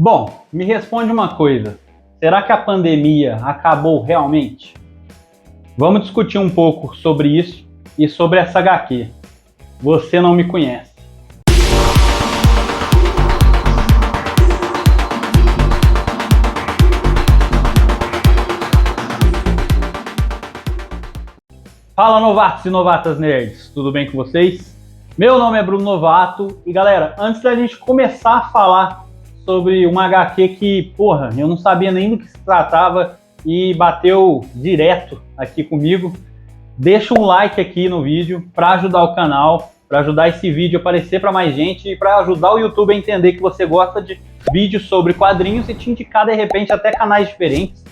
Bom, me responde uma coisa. Será que a pandemia acabou realmente? Vamos discutir um pouco sobre isso e sobre essa HQ. Você não me conhece. Fala, novatos e novatas nerds, tudo bem com vocês? Meu nome é Bruno Novato e galera, antes da gente começar a falar sobre uma HQ que, eu não sabia nem do que se tratava e bateu direto aqui comigo, deixa um like aqui no vídeo para ajudar o canal, para ajudar esse vídeo a aparecer para mais gente e para ajudar o YouTube a entender que você gosta de vídeos sobre quadrinhos e te indicar de repente até canais diferentes.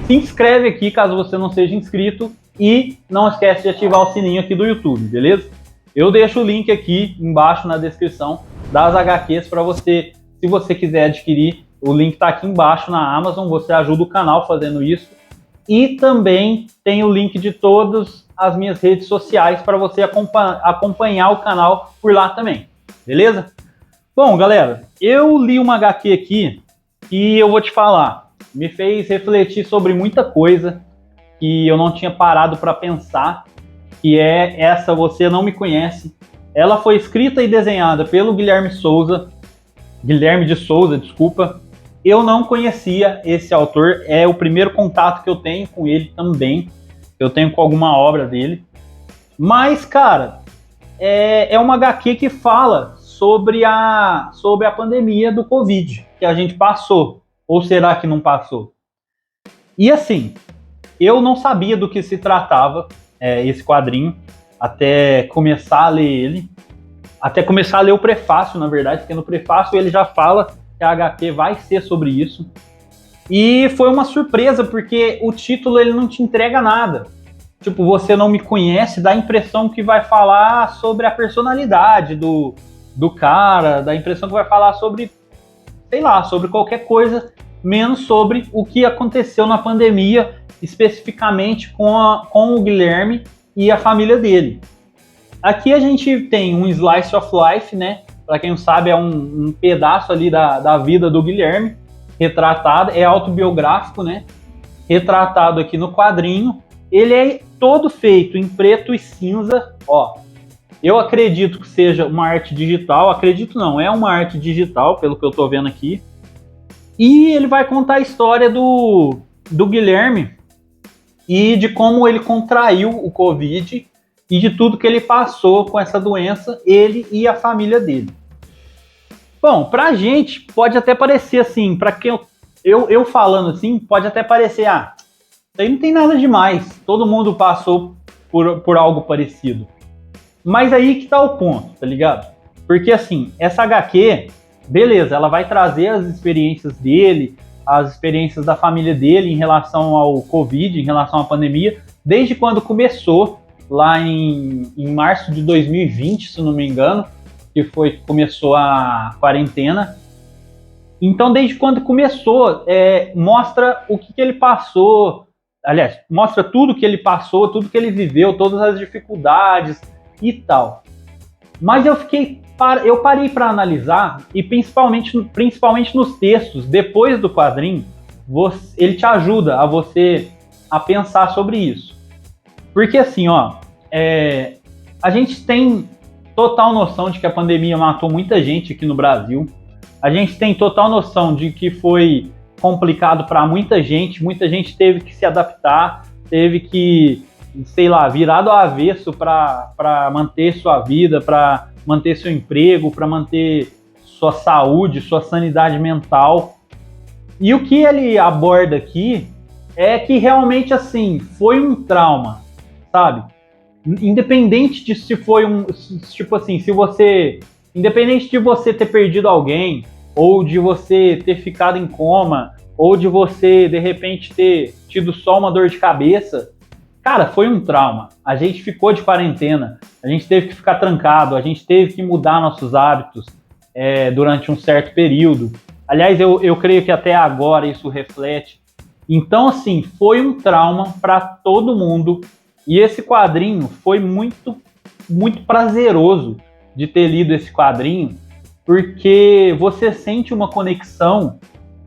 Se inscreve aqui caso você não seja inscrito e não esquece de ativar o sininho aqui do YouTube, beleza? Eu deixo o link aqui embaixo na descrição das HQs para você, se você quiser adquirir, o link está aqui embaixo na Amazon, você ajuda o canal fazendo isso. E também tem o link de todas as minhas redes sociais para você acompanhar o canal por lá também, beleza? Bom, galera, eu li uma HQ aqui e eu vou te falar, me fez refletir sobre muita coisa que eu não tinha parado para pensar, que é essa Você Não Me Conhece. Ela foi escrita e desenhada pelo Guilherme de Souza, desculpa. Eu não conhecia esse autor, é o primeiro contato que eu tenho com ele também. Eu tenho com alguma obra dele. Mas, cara, é uma HQ que fala sobre a pandemia do Covid que a gente passou. Ou será que não passou? E assim, eu não sabia do que se tratava esse quadrinho, até começar a ler ele. Até começar a ler o prefácio, na verdade, porque no prefácio ele já fala que a HQ vai ser sobre isso. E foi uma surpresa, porque o título ele não te entrega nada. Tipo, Você Não Me Conhece, dá a impressão que vai falar sobre a personalidade do cara, dá a impressão que vai falar sobre, sei lá, sobre qualquer coisa, menos sobre o que aconteceu na pandemia, especificamente com o Guilherme e a família dele. Aqui a gente tem um slice of life, né? Para quem não sabe, é um pedaço ali da vida do Guilherme, retratado, é autobiográfico, né? Retratado aqui no quadrinho. Ele é todo feito em preto e cinza, ó. Eu acredito que seja uma arte digital, acredito não, é uma arte digital, pelo que eu tô vendo aqui. E ele vai contar a história do Guilherme e de como ele contraiu o Covid e de tudo que ele passou com essa doença, ele e a família dele. Bom, pra gente pode até parecer assim, pra quem eu falando assim, pode até parecer, isso aí não tem nada demais, todo mundo passou por algo parecido. Mas aí que tá o ponto, tá ligado? Porque assim, essa HQ, beleza, ela vai trazer as experiências dele, as experiências da família dele em relação ao Covid, em relação à pandemia, desde quando começou, lá em março de 2020, se não me engano, que começou a quarentena. Então, desde quando começou, mostra o que ele passou, aliás, mostra tudo que ele passou, tudo que ele viveu, todas as dificuldades e tal. Mas eu parei para analisar, e principalmente nos textos, depois do quadrinho, ele te ajuda a pensar sobre isso. Porque assim, a gente tem total noção de que a pandemia matou muita gente aqui no Brasil. A gente tem total noção de que foi complicado para muita gente teve que se adaptar, teve que, sei lá, virar do avesso para manter sua vida, para manter seu emprego, para manter sua saúde, sua sanidade mental. E o que ele aborda aqui é que realmente, assim, foi um trauma, sabe? Independente de se foi independente de você ter perdido alguém, ou de você ter ficado em coma, ou de você, de repente, ter tido só uma dor de cabeça, cara, foi um trauma. A gente ficou de quarentena, a gente teve que ficar trancado, a gente teve que mudar nossos hábitos durante um certo período. Aliás, eu creio que até agora isso reflete. Então, assim, foi um trauma para todo mundo. E esse quadrinho foi muito, muito prazeroso de ter lido esse quadrinho, porque você sente uma conexão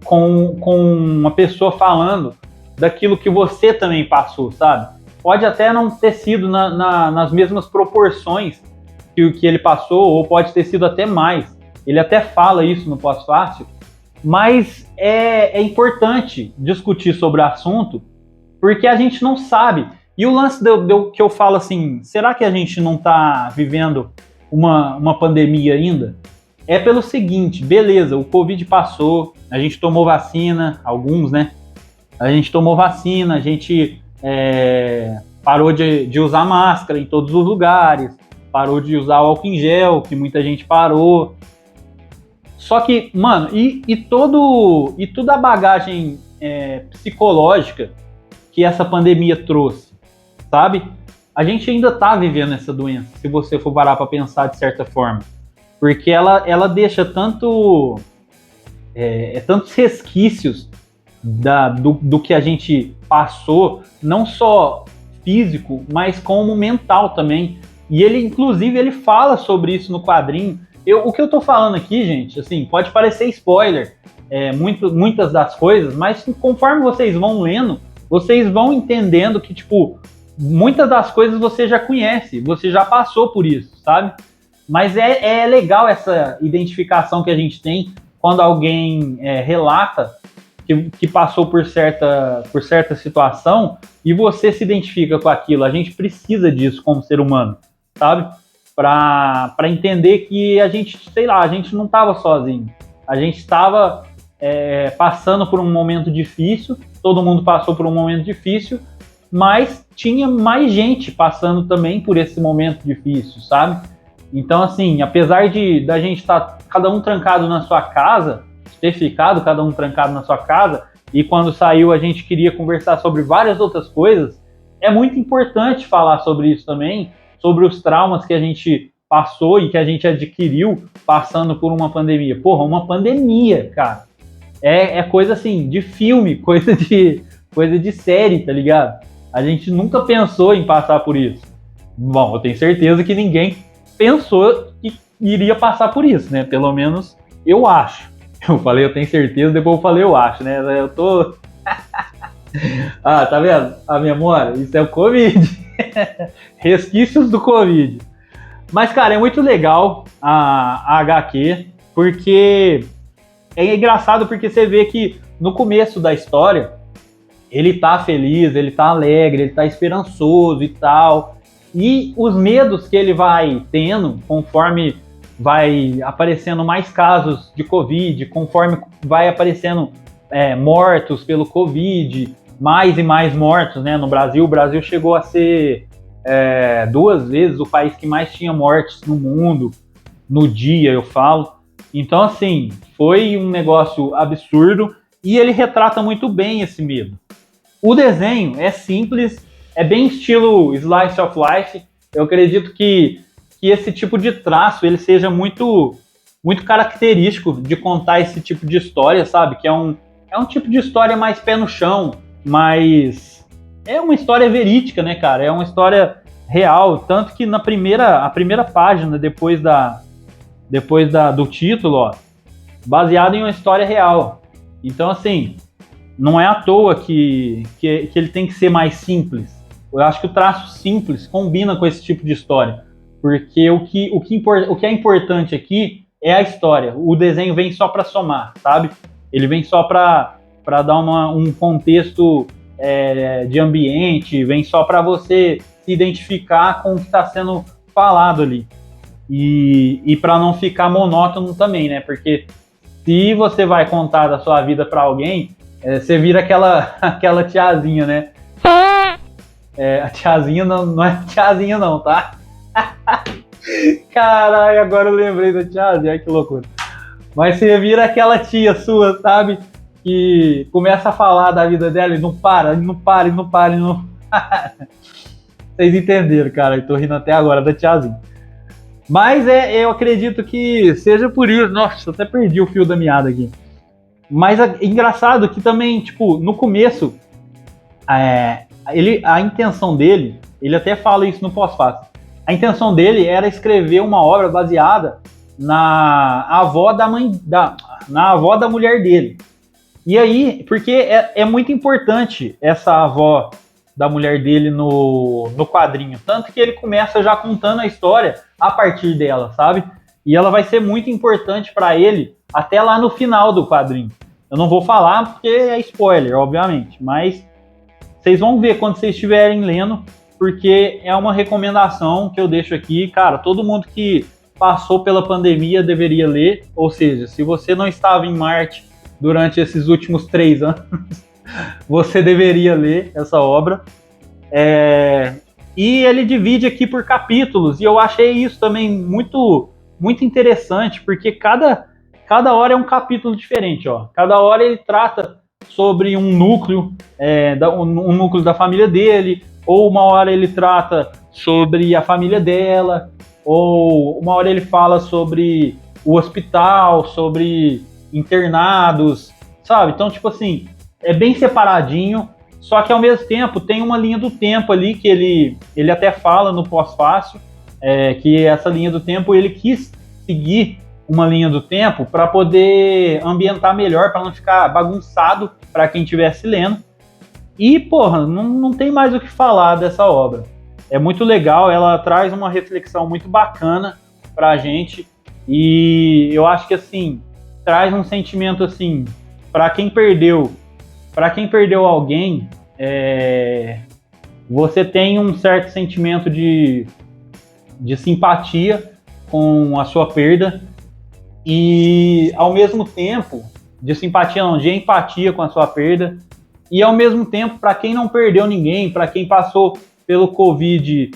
com uma pessoa falando daquilo que você também passou, sabe? Pode até não ter sido nas mesmas proporções que o que ele passou, ou pode ter sido até mais. Ele até fala isso no Pós-Fácil, mas é importante discutir sobre o assunto, porque a gente não sabe. E o lance que eu falo assim, será que a gente não está vivendo uma pandemia ainda? É pelo seguinte, beleza, o Covid passou, a gente tomou vacina, alguns, né? A gente tomou vacina, a gente parou de usar máscara em todos os lugares, parou de usar o álcool em gel, que muita gente parou. Só que, mano, e toda a bagagem psicológica que essa pandemia trouxe, sabe? A gente ainda tá vivendo essa doença, se você for parar para pensar de certa forma. Porque ela deixa tantos resquícios do que a gente passou, não só físico, mas como mental também. E ele, inclusive, ele fala sobre isso no quadrinho. O que eu tô falando aqui, gente, assim, pode parecer spoiler, muitas das coisas, mas conforme vocês vão lendo, vocês vão entendendo que, tipo, muitas das coisas você já conhece, você já passou por isso, sabe? Mas é legal essa identificação que a gente tem quando alguém relata que passou por certa situação e você se identifica com aquilo. A gente precisa disso como ser humano, sabe? Para entender que a gente, sei lá, a gente não estava sozinho. A gente estava passando por um momento difícil, todo mundo passou por um momento difícil, mas tinha mais gente passando também por esse momento difícil, sabe? Então, assim, apesar da gente estar cada um trancado na sua casa, ter ficado cada um trancado na sua casa, e quando saiu a gente queria conversar sobre várias outras coisas, é muito importante falar sobre isso também, sobre os traumas que a gente passou e que a gente adquiriu passando por uma pandemia. Porra, uma pandemia, cara. É coisa assim, de filme, coisa de série, tá ligado? A gente nunca pensou em passar por isso. Bom, eu tenho certeza que ninguém pensou que iria passar por isso, né? Pelo menos eu acho. Eu falei, eu tenho certeza, depois eu falei, eu acho, né? Eu tô... Ah, tá vendo? A memória, isso é o Covid. Resquícios do Covid. Mas, cara, é muito legal a HQ, porque é engraçado porque você vê que no começo da história ele tá feliz, ele tá alegre, ele tá esperançoso e tal. E os medos que ele vai tendo, conforme vai aparecendo mais casos de Covid, conforme vai aparecendo mortos pelo Covid, mais e mais mortos, né? No Brasil, o Brasil chegou a ser 2 vezes o país que mais tinha mortes no mundo, no dia, eu falo. Então, assim, foi um negócio absurdo e ele retrata muito bem esse medo. O desenho é simples, é bem estilo Slice of Life. Eu acredito que esse tipo de traço ele seja muito, muito característico de contar esse tipo de história, sabe? Que é um tipo de história mais pé no chão, mas é uma história verídica, né, cara? É uma história real, tanto que a primeira página, depois do título, ó, baseado em uma história real. Então, assim, não é à toa que ele tem que ser mais simples. Eu acho que o traço simples combina com esse tipo de história, porque o que é importante aqui é a história. O desenho vem só para somar, sabe? Ele vem só para dar um contexto de ambiente, vem só para você se identificar com o que está sendo falado ali. E para não ficar monótono também, né? Porque se você vai contar da sua vida para alguém, você vira aquela tiazinha, né? A tiazinha não é tiazinha não, tá? Caralho, agora eu lembrei da tiazinha, ai que loucura. Mas você vira aquela tia sua, sabe? Que começa a falar da vida dela e não para. Vocês entenderam, cara, eu tô rindo até agora da tiazinha. Mas eu acredito que seja por isso. Nossa, eu até perdi o fio da meada aqui. Mas é engraçado que também, tipo, no começo, a intenção dele, ele até fala isso no pós-fácil, a intenção dele era escrever uma obra baseada na avó da mãe, na avó da mulher dele. E aí, porque é muito importante essa avó da mulher dele no quadrinho. Tanto que ele começa já contando a história a partir dela, sabe? E ela vai ser muito importante para ele até lá no final do quadrinho. Eu não vou falar porque é spoiler, obviamente. Mas vocês vão ver quando vocês estiverem lendo, porque é uma recomendação que eu deixo aqui. Cara, todo mundo que passou pela pandemia deveria ler. Ou seja, se você não estava em Marte durante esses últimos 3 anos, você deveria ler essa obra. E ele divide aqui por capítulos, e eu achei isso também muito, muito interessante, porque cada hora é um capítulo diferente. Ó. Cada hora ele trata sobre um núcleo, um núcleo da família dele, ou uma hora ele trata sobre a família dela, ou uma hora ele fala sobre o hospital, sobre internados, sabe? Então, tipo assim, é bem separadinho, só que ao mesmo tempo tem uma linha do tempo ali que ele até fala no pós-fácil, que essa linha do tempo ele quis seguir uma linha do tempo para poder ambientar melhor, para não ficar bagunçado para quem estivesse lendo. E, porra, não tem mais o que falar dessa obra. É muito legal, ela traz uma reflexão muito bacana pra gente, e eu acho que, assim, traz um sentimento, assim, para quem perdeu alguém, você tem um certo sentimento de simpatia com a sua perda, e ao mesmo tempo, de simpatia não, de empatia com a sua perda, e ao mesmo tempo, para quem não perdeu ninguém, para quem passou pelo Covid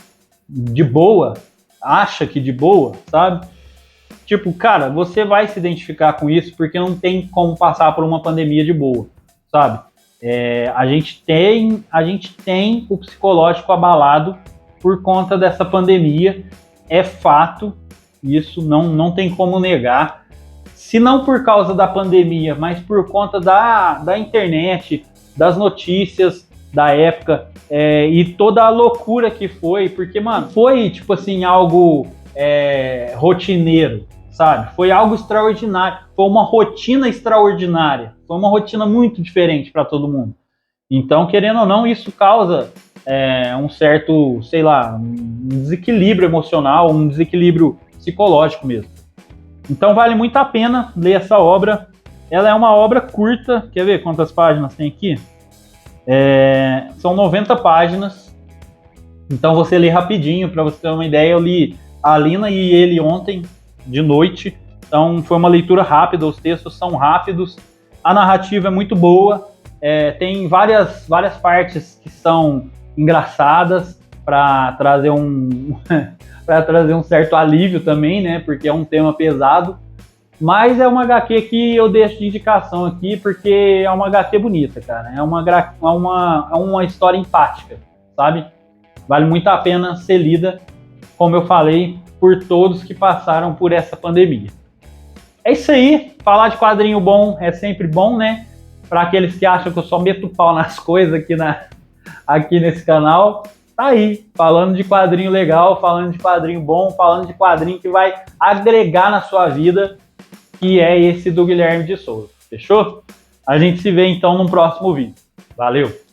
de boa, acha que de boa, sabe? Tipo, cara, você vai se identificar com isso porque não tem como passar por uma pandemia de boa, sabe? A gente tem o psicológico abalado por conta dessa pandemia, é fato, isso não tem como negar. Se não por causa da pandemia, mas por conta da internet, das notícias da época, e toda a loucura que foi, porque, mano, foi, tipo assim, algo rotineiro, sabe? Foi algo extraordinário, foi uma rotina extraordinária, foi uma rotina muito diferente para todo mundo. Então, querendo ou não, isso causa um certo, sei lá, um desequilíbrio emocional, um desequilíbrio psicológico mesmo. Então, vale muito a pena ler essa obra. Ela é uma obra curta, quer ver quantas páginas tem aqui? São 90 páginas, então você lê rapidinho. Para você ter uma ideia, eu li a Lina e ele ontem, de noite, então foi uma leitura rápida, os textos são rápidos, a narrativa é muito boa, tem várias partes que são engraçadas para trazer para trazer um certo alívio também, né, porque é um tema pesado. Mas é uma HQ que eu deixo de indicação aqui, porque é uma HQ bonita, cara. É uma história empática, sabe? Vale muito a pena ser lida, como eu falei, por todos que passaram por essa pandemia. É isso aí. Falar de quadrinho bom é sempre bom, né? Para aqueles que acham que eu só meto pau nas coisas aqui nesse canal, tá aí. Falando de quadrinho legal, falando de quadrinho bom, falando de quadrinho que vai agregar na sua vida, que é esse do Guilherme de Souza. Fechou? A gente se vê então no próximo vídeo. Valeu!